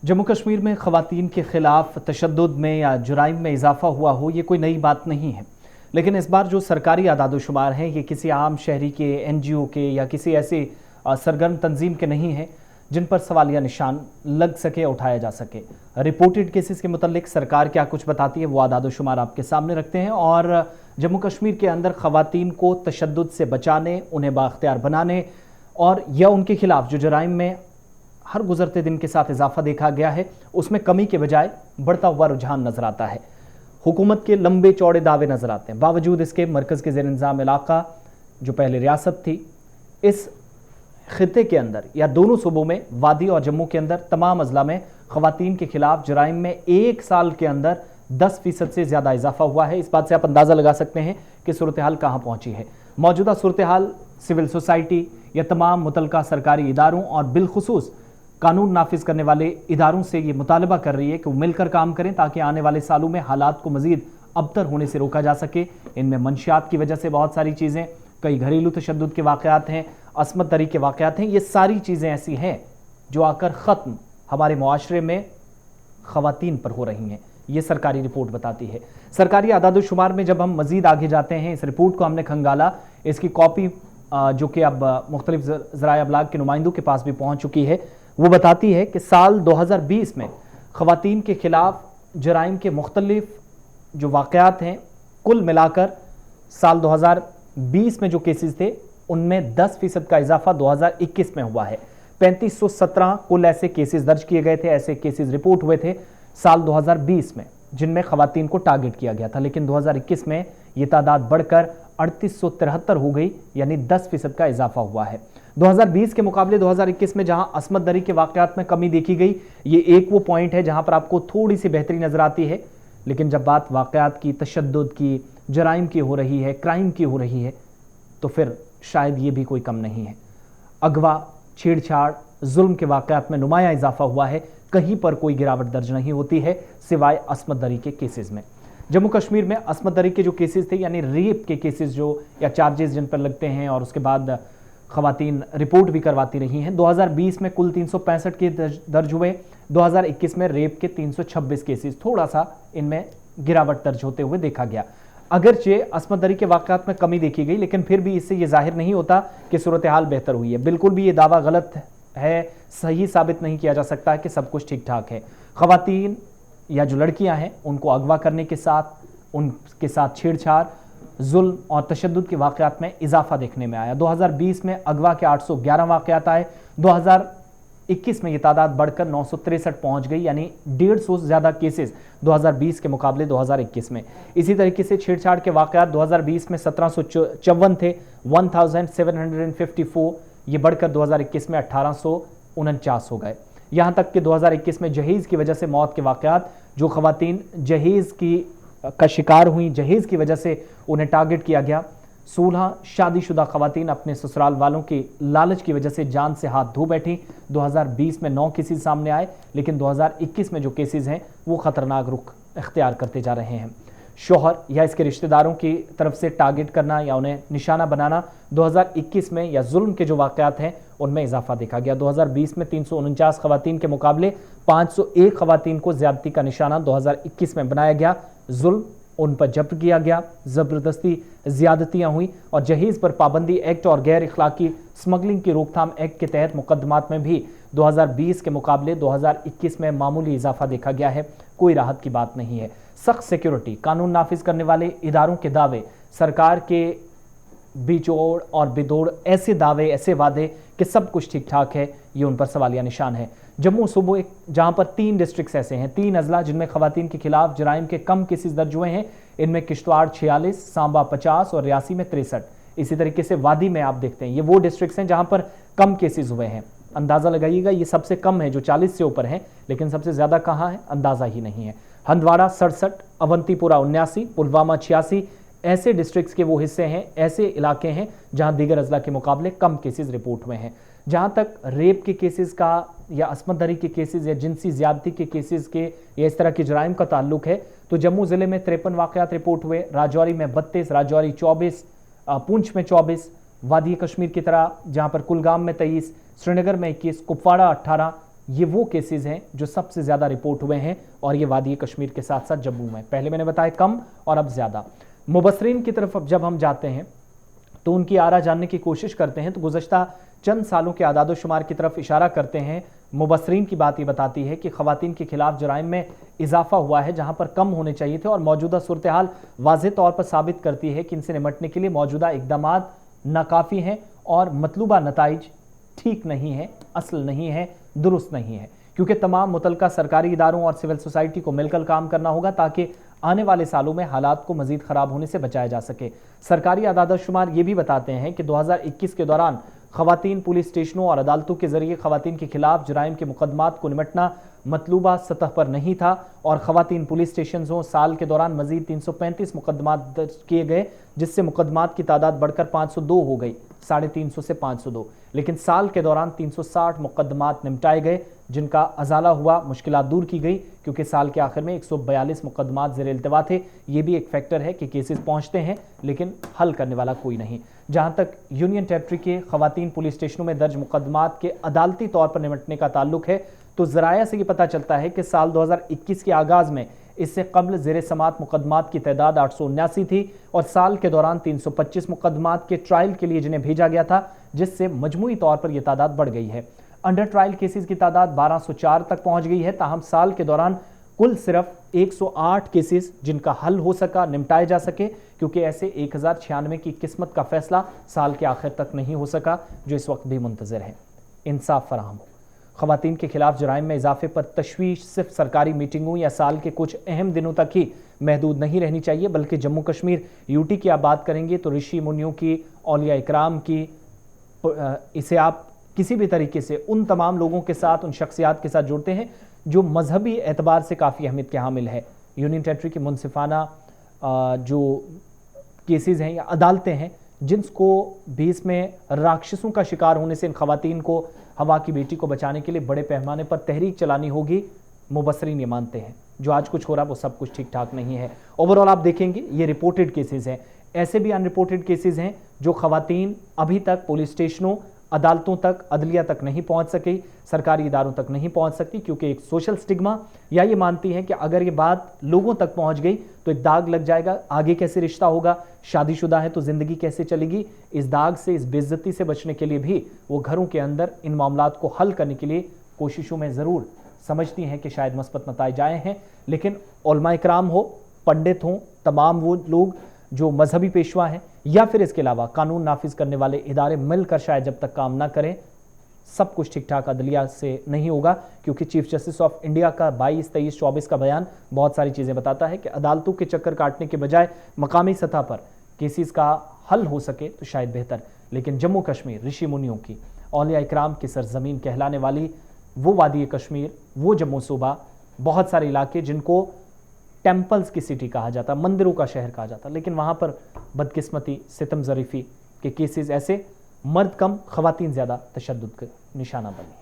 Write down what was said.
जम्मू कश्मीर में ख़वातीन के ख़िलाफ़ तशद्दुद में या जुराइम में इजाफ़ा हुआ हो, ये कोई नई बात नहीं है। लेकिन इस बार जो सरकारी आदादोशुमार हैं, ये किसी आम शहरी के, NGO के या किसी ऐसे सरगर्म तंजीम के नहीं हैं जिन पर सवालिया निशान लग सके, उठाया जा सके। रिपोर्टेड केसेस के मुतल्लिक सरकार क्या कुछ बताती है, वो आदादोशुमार आपके सामने रखते हैं। और जम्मू कश्मीर के अंदर ख़वातीन को तशद्दुद से बचाने, उन्हें बाख्तियार बनाने और या उनके खिलाफ जो जराइम में हर गुजरते दिन के साथ इजाफा देखा गया है, उसमें कमी के बजाय बढ़ता हुआ रुझान नजर आता है। हुकूमत के लंबे चौड़े दावे नजर आते हैं। बावजूद इसके मरकज़ के ज़ेर इंतज़ाम इलाका जो पहले रियासत थी, इस खिते के अंदर या दोनों सूबों में, वादी और जम्मू के अंदर तमाम अजला में ख़वातीन के खिलाफ जराइम में एक साल के अंदर 10% से ज़्यादा इजाफा हुआ है। इस बात से आप अंदाज़ा लगा सकते हैं कि सूरत हाल कहाँ पहुँची है। मौजूदा सूरत हाल सिविल सोसाइटी या तमाम मुतलका सरकारी इदारों और बिलखुसूस कानून नाफिज करने वाले इदारों से ये मुतालबा कर रही है कि वो मिलकर काम करें ताकि आने वाले सालों में हालात को मजीद अबतर होने से रोका जा सके। इनमें मंशियात की वजह से बहुत सारी चीज़ें, कई घरेलू तशद्दुद के वाक़यात हैं, असमत दरी के वाक़यात हैं, ये सारी चीज़ें ऐसी हैं जो आकर ख़त्म हमारे मुआशरे में ख़वातीन पर हो रही हैं। ये सरकारी रिपोर्ट बताती है। सरकारी आदादोशुमार में जब हम मजीद आगे जाते हैं, इस रिपोर्ट को हमने खंगाला, इसकी कॉपी जो कि अब मुख्तलिफ ज़राए अबलाग के नुमाइंदों के पास भी पहुँच चुकी है, वो बताती है कि साल 2020 में ख़वातीन के ख़िलाफ़ जराइम के मुख्तलिफ जो वाक़यात हैं, कुल मिलाकर साल 2020 में जो केसेस थे उनमें 10% का इजाफा 2021 में हुआ है। 3517 कुल ऐसे केसेस दर्ज किए गए थे, ऐसे केसेस रिपोर्ट हुए थे साल 2020 में जिनमें ख़वातीन को टारगेट किया गया था। लेकिन 2021 में ये तादाद बढ़कर 3873 हो गई, यानी 10% का इजाफा हुआ है। 2020 के मुकाबले 2021 में जहां असमत दरी के वाक़यात में कमी देखी गई, ये एक वो पॉइंट है जहां पर आपको थोड़ी सी बेहतरी नजर आती है। लेकिन जब बात वाक़यात की, तशद्दुद की, जराइम की हो रही है, क्राइम की हो रही है, तो फिर शायद ये भी कोई कम नहीं है। अगवा, छेड़छाड़, जुल्म के वाक़यात में नुमाया इजाफा हुआ है, कहीं पर कोई गिरावट दर्ज नहीं होती है सिवाय असमत दरी के केसेस में। जम्मू कश्मीर में असमत दरी के जो केसेस थे, यानी रेप के केसेस जो या चार्जेस जिन पर लगते हैं और उसके बाद ख़वातीन रिपोर्ट भी करवाती रही हैं, 2020 में कुल 365 के दर्ज हुए। 2021 में रेप के 326 केसेस, थोड़ा सा इनमें गिरावट दर्ज होते हुए देखा गया। अगरचे असमत दरी के वाक़यात में कमी देखी गई, लेकिन फिर भी इससे ये जाहिर नहीं होता कि सूरत हाल बेहतर हुई है। बिल्कुल भी ये दावा गलत है, सही साबित नहीं किया जा सकता कि सब कुछ ठीक ठाक है। ख़वातीन या जो लड़कियां हैं उनको अगवा करने के साथ, उनके साथ छेड़छाड़, जुल्म और तशद्दुद के वाक़यात में इजाफा देखने में आया। 2020 में अगवा के 811 वाक़यात आए, 2021 में ये तादाद बढ़कर 963 पहुंच गई, यानी 150 से ज़्यादा केसेस 2020 के मुकाबले 2021 में। इसी तरीके से छेड़छाड़ के वाक़यात 2020 में 1754 थे, 1754, ये बढ़कर 2021 में 1849 हो गए। यहाँ तक कि 2021 में जहेज़ की वजह से मौत के वाक़यात, जो ख़वातीन जहेज़ का शिकार हुई, जहेज़ की वजह से उन्हें टारगेट किया गया। 16 शादीशुदा ख़वातीन अपने ससुराल वालों के लालच की वजह से जान से हाथ धो बैठी। 2020 में 9 केसेस सामने आए, लेकिन 2021 में जो केसेस हैं वो ख़तरनाक रुख इख्तियार करते जा रहे हैं। शोहर या इसके रिश्तेदारों की तरफ से टारगेट करना या उन्हें निशाना बनाना 2021 में, या जुल्म के जो वाक़यात हैं उनमें इजाफा देखा गया। 2020 में 349 ख़वातीन के मुकाबले 501 ख़वातीन को ज़्यादती का निशाना 2021 में बनाया गया। जुल्म उन पर जब्त किया गया, ज़बरदस्ती ज़्यादतियाँ हुई और जहेज़ पर पाबंदी एक्ट और गैर इखलाकी स्मगलिंग की रोकथाम एक्ट के तहत मुकदमात में भी 2020 के मुकाबले 2021 में मामूली इजाफा देखा गया है। कोई राहत की बात नहीं है। सख्त सिक्योरिटी, कानून नाफिज करने वाले इदारों के दावे, सरकार के बेजोड़ और बेदोड़ ऐसे दावे, ऐसे वादे कि सब कुछ ठीक ठाक है, ये उन पर सवालिया निशान है। जम्मू सूबे एक जहां पर 3 डिस्ट्रिक्ट्स ऐसे हैं, 3 अजला जिनमें ख़वातीन के खिलाफ जराइम के कम केसेस दर्ज हुए हैं। इनमें किश्तवाड़ 46, सांबा 50 और रियासी में 63। इसी तरीके से वादी में आप देखते हैं, ये वो डिस्ट्रिक्ट्स हैं जहां पर कम केसेस हुए हैं। अंदाज़ा लगाइएगा, ये सबसे कम है जो 40 से ऊपर है, लेकिन सबसे ज़्यादा कहाँ है अंदाज़ा ही नहीं है। हंदवाड़ा 67, अवंतीपुरा 79, पुलवामा 86 ऐसे डिस्ट्रिक्ट्स के वो हिस्से हैं, ऐसे इलाके हैं जहां दीगर अजला के मुकाबले कम केसेस रिपोर्ट हुए हैं। जहां तक रेप के केसेस का या असमत दरी के केसेस या जिनसी ज्यादती के केसेस के या इस तरह के जराइम का ताल्लुक है, तो जम्मू ज़िले में 53 वाक़यात रिपोर्ट हुए, राजौरी में 32, राजौरी 24, पुंछ में 24, वादी कश्मीर की तरह जहां पर कुलगाम में 23, श्रीनगर में 21, कुपवाड़ा 18, ये वो केसेस हैं जो सबसे ज़्यादा रिपोर्ट हुए हैं, और ये वादी कश्मीर के साथ साथ जम्मू में। पहले मैंने बताया कम और अब ज़्यादा। मुबसरीन की तरफ अब जब हम जाते हैं तो उनकी आरा जानने की कोशिश करते हैं, तो गुज़श्ता चंद सालों के आदादोशुमार की तरफ इशारा करते हैं। मुबसरीन की बात ये बताती है कि ख़वातीन के खिलाफ जराइम में इजाफा हुआ है, जहां पर कम होने चाहिए थे, और मौजूदा सूरत हाल वाज़ेह तौर पर साबित करती है कि इनसे निपटने के लिए मौजूदा इक़दाम नाकाफ़ी हैं और मतलूबा नताइज ठीक नहीं है, असल नहीं है, दुरुस्त नहीं है। क्योंकि तमाम मुतलका सरकारी इदारों और सिविल सोसाइटी को मिलकर काम करना होगा ताकि आने वाले सालों में हालात को मजीद ख़राब होने से बचाया जा सके। सरकारी आदादशुमार ये भी बताते हैं कि 2021 के दौरान ख़वातीन पुलिस स्टेशनों और अदालतों के जरिए ख़वातीन के खिलाफ जराइम के मुकदमात को निपटना मतलूबा सतह पर नहीं था, और ख़वातीन पुलिस स्टेशनों साल के दौरान मजीद 335 मुकदमात दर्ज किए गए, जिससे मुकदमात की तादाद बढ़कर 502 हो गई, 350 से 502। लेकिन साल के दौरान 360 मुकदमात निपटाए गए, जिनका अजाला हुआ, मुश्किलात दूर की गई, क्योंकि साल के आखिर में 142 मुकदमात ज़ेर इल्तिवा थे। ये भी एक फैक्टर है कि केसेस पहुंचते हैं लेकिन हल करने वाला कोई नहीं। जहां तक यूनियन टेरिटरी के ख़वातीन पुलिस स्टेशनों में दर्ज मुकदमात के अदालती तौर पर निपटने का ताल्लुक है, तो ज़राया से ये पता चलता है कि साल 2021 के आगाज़ में इससे कबल ज़ेर समात मुकदमात की तादाद 879 थी, और साल के दौरान 325 मुकदमात के ट्रायल के लिए जिन्हें भेजा गया था, जिससे मजमूई तौर पर यह तादाद बढ़ गई है। अंडर ट्रायल केसेस की तादाद 1204 तक पहुंच गई है। ताहम साल के दौरान कुल सिर्फ 108 केसेस जिनका हल हो सका, निपटाए जा सके, क्योंकि ऐसे 1096 की किस्मत का फैसला साल के आखिर तक नहीं हो सका, जो इस वक्त भी मुंतजर है। इंसाफ फराहम हो। ख़वातीन के खिलाफ जराइम में इजाफे पर तशवीश सिर्फ सरकारी मीटिंगों या साल के कुछ अहम दिनों तक ही महदूद नहीं रहनी चाहिए, बल्कि जम्मू कश्मीर यूटी की आप बात करेंगे तो ऋषि मुनियों की, औलिया इकराम की, इसे आप किसी भी तरीके से उन तमाम लोगों के साथ, उन शख्सियात के साथ जुड़ते हैं जो मजहबी एतबार से काफ़ी अहमियत के हामिल है। यूनियन टेरिटरी की मुनसिफाना जो केसेस हैं या अदालतें हैं, जिनको भी इसमें राक्षसों का शिकार होने से इन ख़वातीन को, हवा की बेटी को बचाने के लिए बड़े पैमाने पर तहरीक चलानी होगी। मुबसरीन ये मानते हैं जो आज कुछ हो रहा है वो सब कुछ ठीक ठाक नहीं है। ओवरऑल आप देखेंगे ये रिपोर्टेड केसेस हैं, ऐसे भी अनरिपोर्टेड केसेस हैं जो ख़वातीन अभी तक पुलिस स्टेशनों, अदालतों तक, अदलिया तक नहीं पहुंच सकी, सरकारी इदारों तक नहीं पहुंच सकती, क्योंकि एक सोशल स्टिग्मा, या ये मानती हैं कि अगर ये बात लोगों तक पहुंच गई तो एक दाग लग जाएगा, आगे कैसे रिश्ता होगा, शादीशुदा है तो ज़िंदगी कैसे चलेगी। इस दाग से, इस बेइज्जती से बचने के लिए भी वो घरों के अंदर इन मामलात को हल करने के लिए कोशिशों में ज़रूर समझती हैं कि शायद मस्बत नताइज आए हैं, लेकिन उलमा इकराम हो, पंडित हों, तमाम वो लोग जो मजहबी पेशवा हैं, या फिर इसके अलावा कानून नाफिज करने वाले इदारे मिलकर शायद जब तक काम ना करें, सब कुछ ठीक ठाक अदलिया से नहीं होगा। क्योंकि चीफ जस्टिस ऑफ इंडिया का 22, 23, 24 का बयान बहुत सारी चीज़ें बताता है कि अदालतों के चक्कर काटने के बजाय मकामी सतह पर केसेस का हल हो सके तो शायद बेहतर। लेकिन जम्मू कश्मीर ऋषि मुनियों की, औलिया इकराम की सरजमीन कहलाने वाली वो वादी कश्मीर, वो जम्मू सूबा, बहुत सारे इलाके जिनको टेम्पल्स की सिटी कहा जाता, मंदिरों का शहर कहा जाता, लेकिन वहाँ पर बदकिस्मती, सितम ज़रीफ़ी के केसेस ऐसे, मर्द कम ख़वातीन ज़्यादा तशद्दुद का निशाना बने।